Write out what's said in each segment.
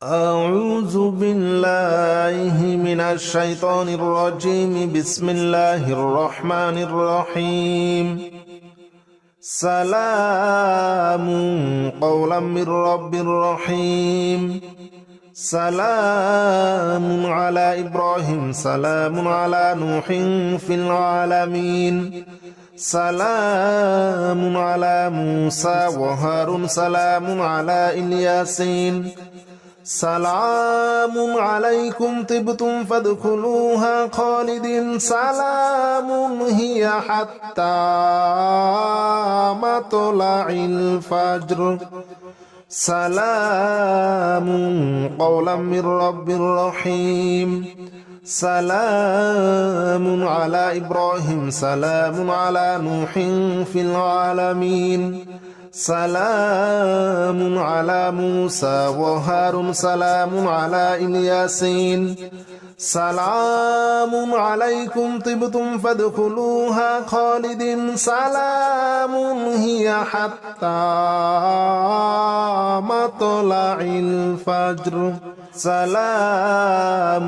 أعوذ بالله من الشيطان الرجيم. بسم الله الرحمن الرحيم. سلام قولا من رب رحيم. سلام على إبراهيم، سلام على نوح في العالمين. سلام على موسى وهارون، سلام على الياسين. سلام عليكم طبتم فادخلوها خالدين. سلام هي حتى مطلع الفجر. سلام قولا من رب رحيم. سلام على إبراهيم، سلام على نوح في العالمين. سلام على موسى وهارون، سلام على الياسين. سلام عليكم طبتم فادخلوها خالدين. سلام هي حتى مطلع الفجر. سلام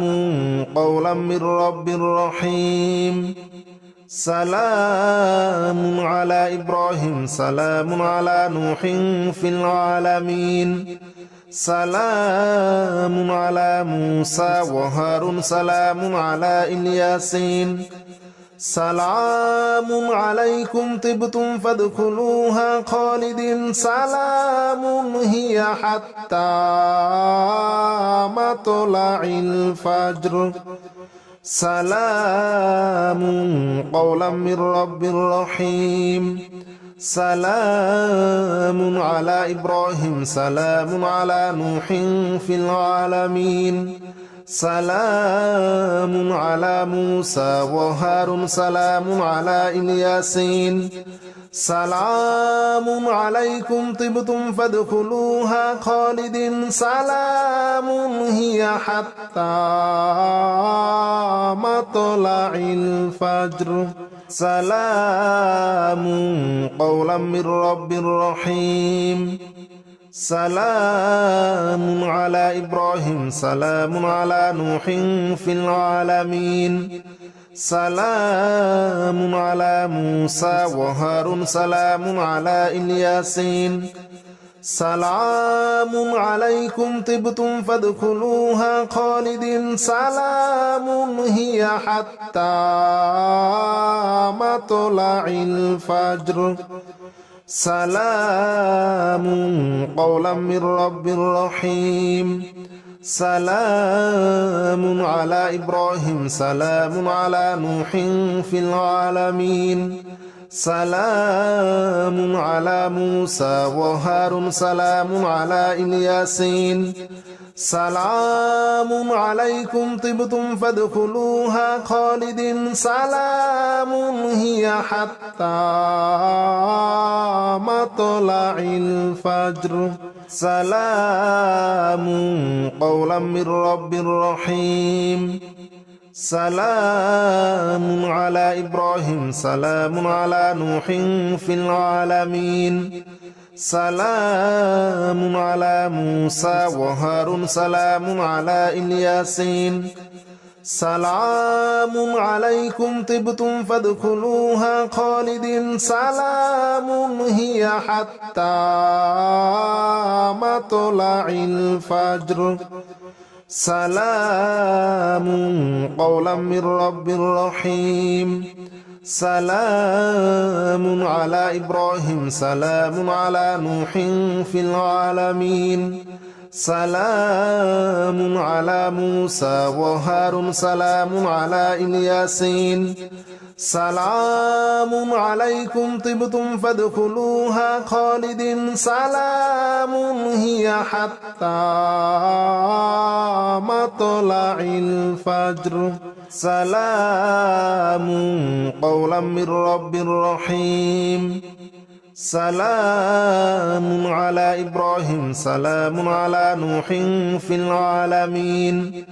قولا من رب رحيم. سلام على إبراهيم، سلام على نوح في العالمين. سلام على موسى وهارون، سلام على الياسين. سلام عليكم طبتم فادخلوها خالدين. سلام هي حتى مطلع الفجر. سلام قولا من رب رحيم. سلام على إبراهيم، سلام على نوح في العالمين. سلام على موسى وهارون، سلام على الياسين. سلام عليكم طبتم فادخلوها خالدين. سلام هي حتى مطلع الفجر. سلام قولا من رب رحيم. سلام على إبراهيم، سلام على نوح في العالمين. سلام على موسى وهارون، سلام على الياسين. سلام عليكم طبتم فادخلوها خالدين. سلام هي حتى مطلع الفجر. سلام قولا من رب رحيم. سلام على إبراهيم، سلام على نوح في العالمين. سلام على موسى وهارون، سلام على الياسين. سلام عليكم طبتم فادخلوها خالدين. سلام هي حتى مطلع الفجر. سلام قولا من رب رحيم. سلام على إبراهيم، سلام على نوح في العالمين. سلام على موسى وهارون، سلام على الياسين. سلام عليكم طبتم فادخلوها خالدين. سلام هي حتى مطلع الفجر. سلام قولا من رب رحيم. سلام على إبراهيم، سلام على نوح في العالمين. سلام على موسى وهارون، سلام على الياسين. سلام عليكم طبتم فادخلوها خالدين. سلام هي حتى مطلع الفجر. سلام قولا من رب رحيم. سلام على إبراهيم، سلام على نوح في العالمين.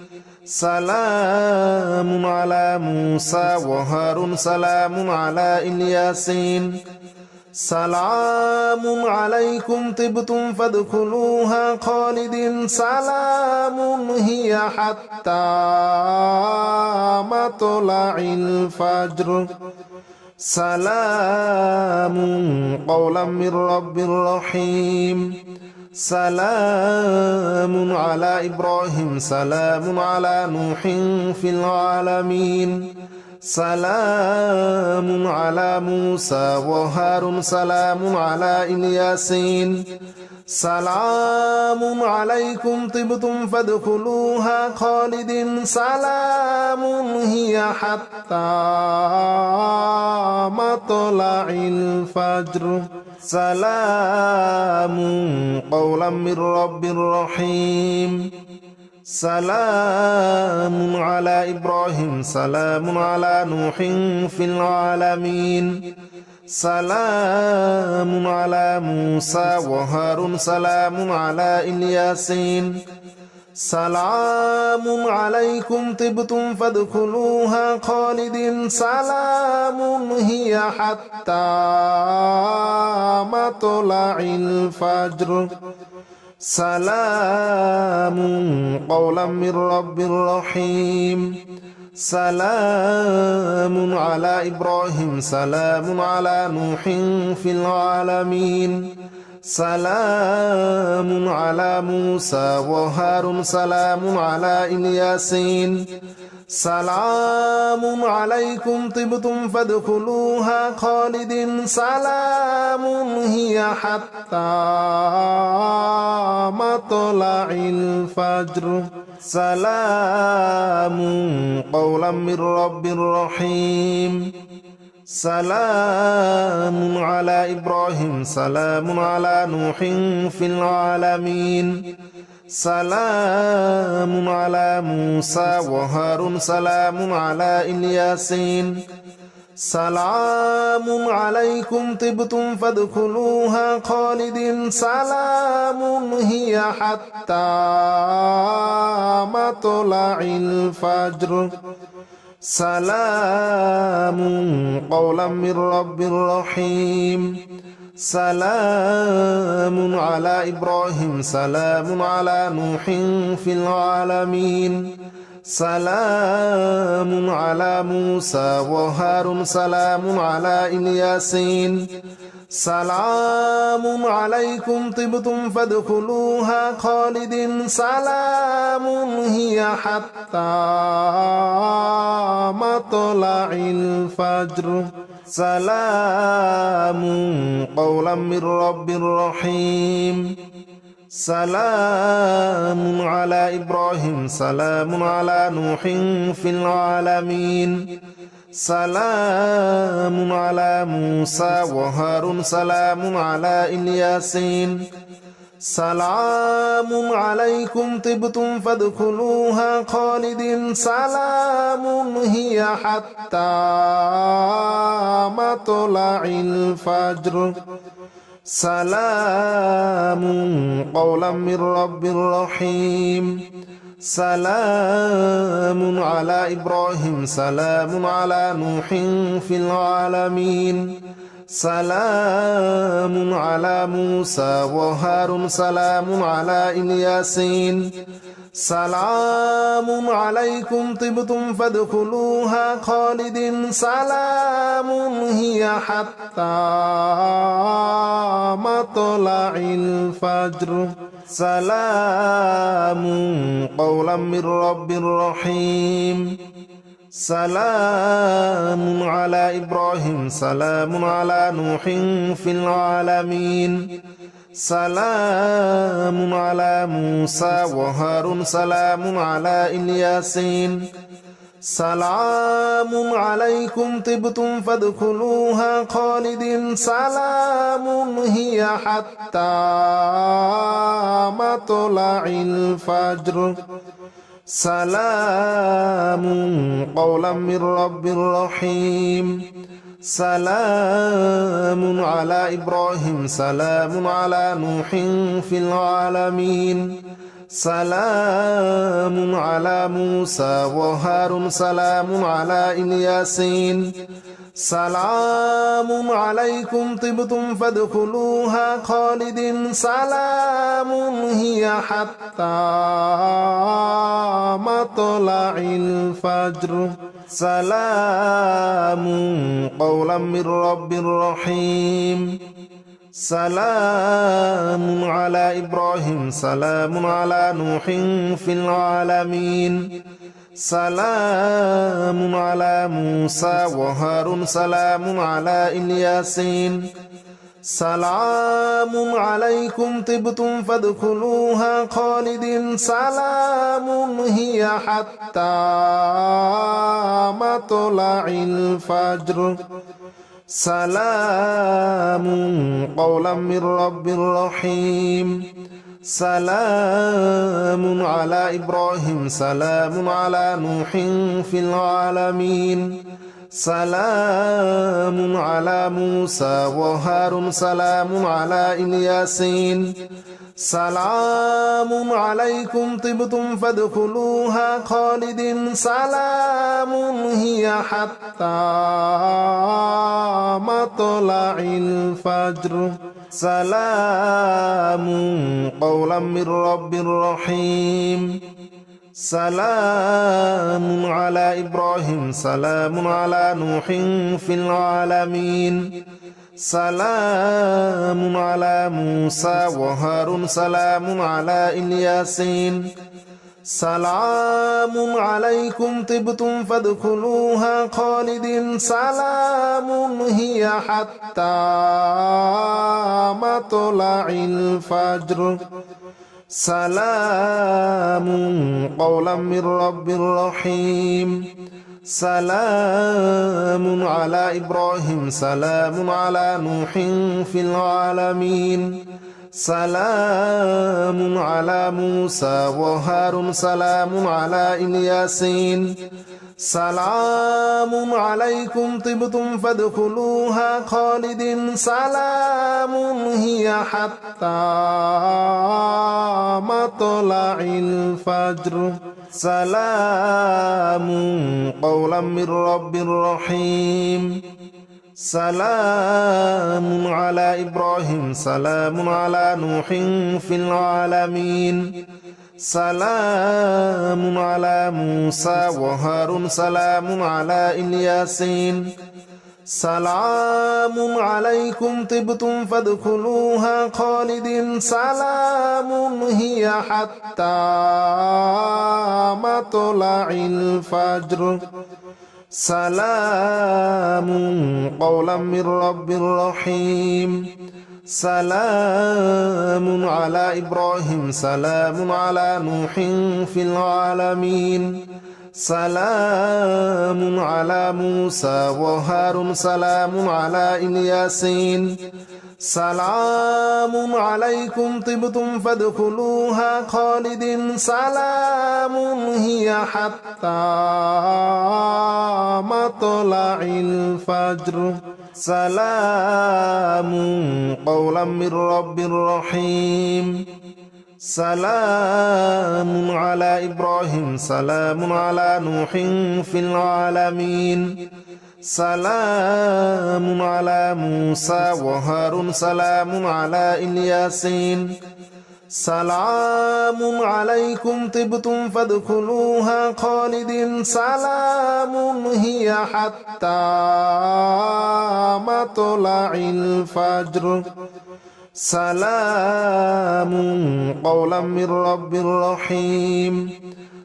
سلام على موسى وهارون، سلام على الياسين. سلام عليكم طبتم فادخلوها خالدين سلام هي حتى مطلع الفجر سلام قولا من رب رحيم سلام على إبراهيم سلام على نوح في العالمين سلام على موسى وهارون سلام على الياسين سلام عليكم طبتم فادخلوها خالدين سلام هي حتى مطلع الفجر سلام قولا من رب رحيم سلام على إبراهيم سلام على نوح في العالمين سلام على موسى وهارون سلام على الياسين سلام عليكم طبتم فادخلوها خالدين سلام هي حتى مطلع الفجر سلام قولا من رب رحيم سلام على إبراهيم سلام على نوح في العالمين سلام على موسى وهارون سلام على الياسين سلام عليكم طبتم فادخلوها خالدين سلام هي حتى مطلع الفجر سلام قولا من رب رحيم سلام على إبراهيم سلام على نوح في العالمين سلام على موسى وهارون سلام على الياسين سلام عليكم طبتم فادخلوها خالدين سلام هي حتى مطلع الفجر سلام قولا من رب رحيم سلام على إبراهيم سلام على نوح في العالمين سلام على موسى وهارون سلام على الياسين سلام عليكم طبتم فادخلوها خالدين سلام هي حتى مطلع الفجر سلام قولا من رب رحيم سلام على إبراهيم سلام على نوح في العالمين سلام على موسى وهارون سلام على الياسين سلام عليكم طبتم فادخلوها خالدين سلام هي حتى مطلع الفجر سلام قولا من رب رحيم سلام على إبراهيم سلام على نوح في العالمين سلام على موسى وهارون سلام على الياسين سلام عليكم طبتم فادخلوها خالدين سلام هي حتى مطلع الفجر سلام قولا من رب رحيم سلام على إبراهيم سلام على نوح في العالمين سلام على موسى وهارون سلام على الياسين سلام عليكم طبتم فادخلوها خالدين سلام هي حتى مطلع الفجر سلام قولا من رب رحيم سلام على إبراهيم سلام على نوح في العالمين سلام على موسى وهارون سلام على الياسين سلام عليكم طبتم فادخلوها خالدين سلام هي حتى مطلع الفجر سلام قولا من رب رحيم سلام على إبراهيم سلام على نوح في العالمين سلام على موسى وهارون سلام على الياسين سلام عليكم طبتم فادخلوها خالدين سلام هي حتى مطلع الفجر سلام قولا من رب رحيم سلام على إبراهيم سلام على نوح في العالمين سلام على موسى وهارون سلام على الياسين سلام عليكم طبتم فادخلوها خالدين سلام هي حتى مطلع الفجر سلام قولا من رب رحيم سلام على إبراهيم سلام على نوح في العالمين سلام على موسى وهارون سلام على الياسين سلام عليكم طبتم فادخلوها خالدين سلام هي حتى مطلع الفجر سلام قولا من رب رحيم سلام على إبراهيم سلام على نوح في العالمين سلام على موسى وهارون سلام على الياسين سلام عليكم طبتم فادخلوها خالدين سلام هي حتى مطلع الفجر سلام قولا من رب رحيم سلام على إبراهيم سلام على نوح في العالمين سلام على موسى وهارون سلام على الياسين سلام عليكم طبتم فادخلوها خالدين سلام هي حتى مطلع الفجر سلام قولا من رب رحيم سلام على إبراهيم سلام على نوح في العالمين سلام على موسى وهارون سلام على الياسين سلام عليكم طبتم فادخلوها خالدين سلام هي حتى مطلع الفجر سلام قولا من رب رحيم سلام على إبراهيم سلام على نوح في العالمين سلام على موسى وهارون سلام على الياسين سلام عليكم طبتم فادخلوها خالدين سلام هي حتى مطلع الفجر سلام قولا من رب رحيم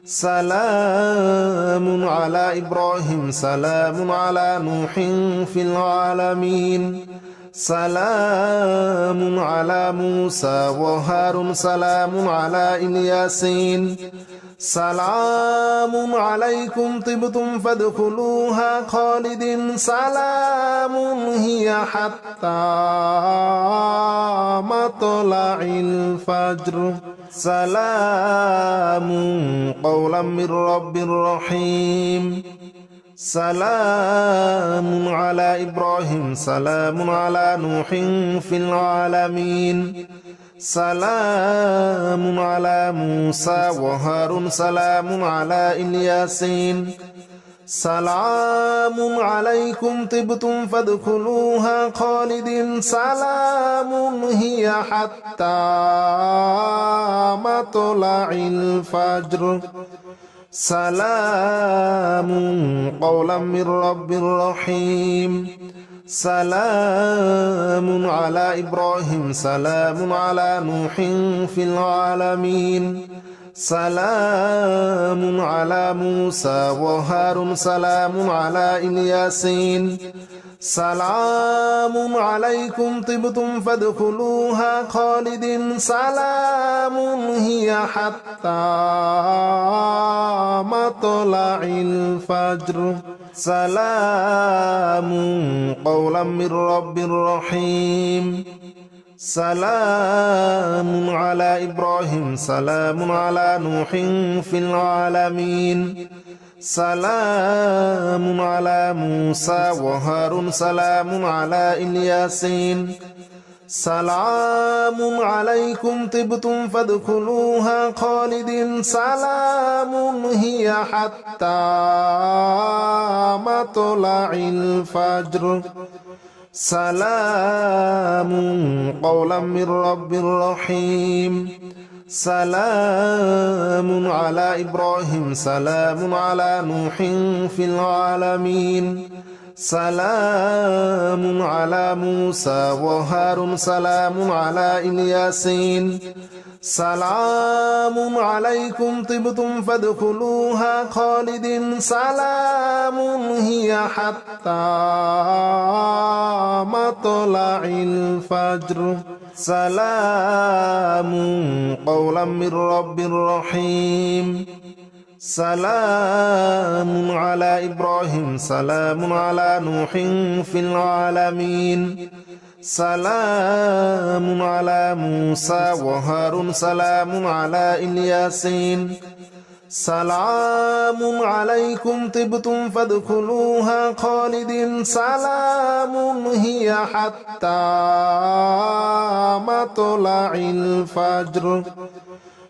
سلام على إبراهيم سلام على نوح في العالمين سلام على موسى وهارون سلام على الياسين سلام عليكم طبتم فادخلوها خالدين سلام هي حتى مطلع الفجر سلام قولا من رب رحيم سلام على إبراهيم سلام على نوح في العالمين سلام على موسى وهارون سلام على الياسين سلام عليكم طبتم فادخلوها خالدين سلام هي حتى مطلع الفجر سلام قولا من رب رحيم سلام على إبراهيم سلام على نوح في العالمين سلام على موسى وهارون سلام على الياسين سلام عليكم طبتم فادخلوها خالدين سلام هي حتى مطلع الفجر سلام قولا من رب رحيم سلام على إبراهيم سلام على نوح في العالمين سلام على موسى وهارون سلام على الياسين سلام عليكم طبتم فادخلوها خالدين سلام هي حتى مطلع الفجر سلام قولا من رب رحيم سلام على إبراهيم سلام على نوح في العالمين سلام على موسى وهارون سلام على الياسين سلام عليكم طبتم فادخلوها خالدين سلام هي حتى مطلع الفجر سلام قولا من رب رحيم سلام على إبراهيم سلام على نوح في العالمين سلام على موسى وهارون سلام على الياسين سلام عليكم طبتم فادخلوها خالدين سلام هي حتى مطلع الفجر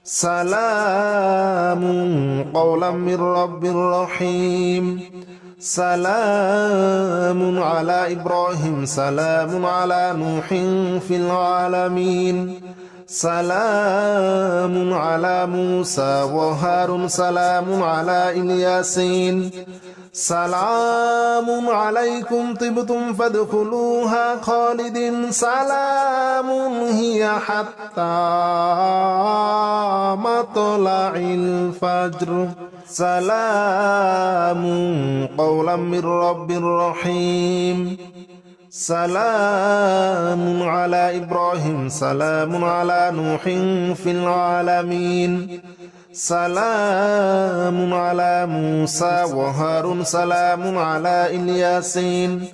سلام قولا من رب رحيم سلام على إبراهيم سلام على نوح في العالمين سلام على موسى وهارون سلام على الياسين سلام عليكم طبتم فادخلوها خالدين سلام هي حتى مطلع الفجر سلام قولا من رب رحيم سلام على إبراهيم سلام على نوح في العالمين سلام على موسى وهارون سلام على الياسين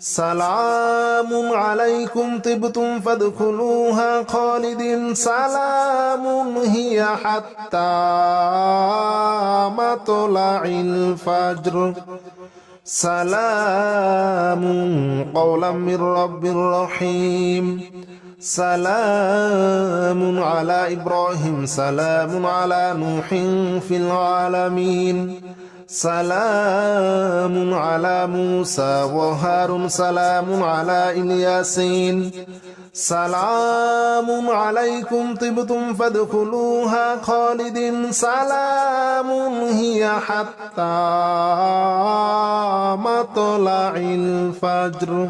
سلام عليكم طبتم فادخلوها خالدين سلام هي حتى مطلع الفجر سلام قولا من رب رحيم سلام على إبراهيم سلام على نوح في العالمين سلام على موسى وهارون سلام على الياسين سلام عليكم طبتم فادخلوها خالدين سلام هي حتى مطلع الفجر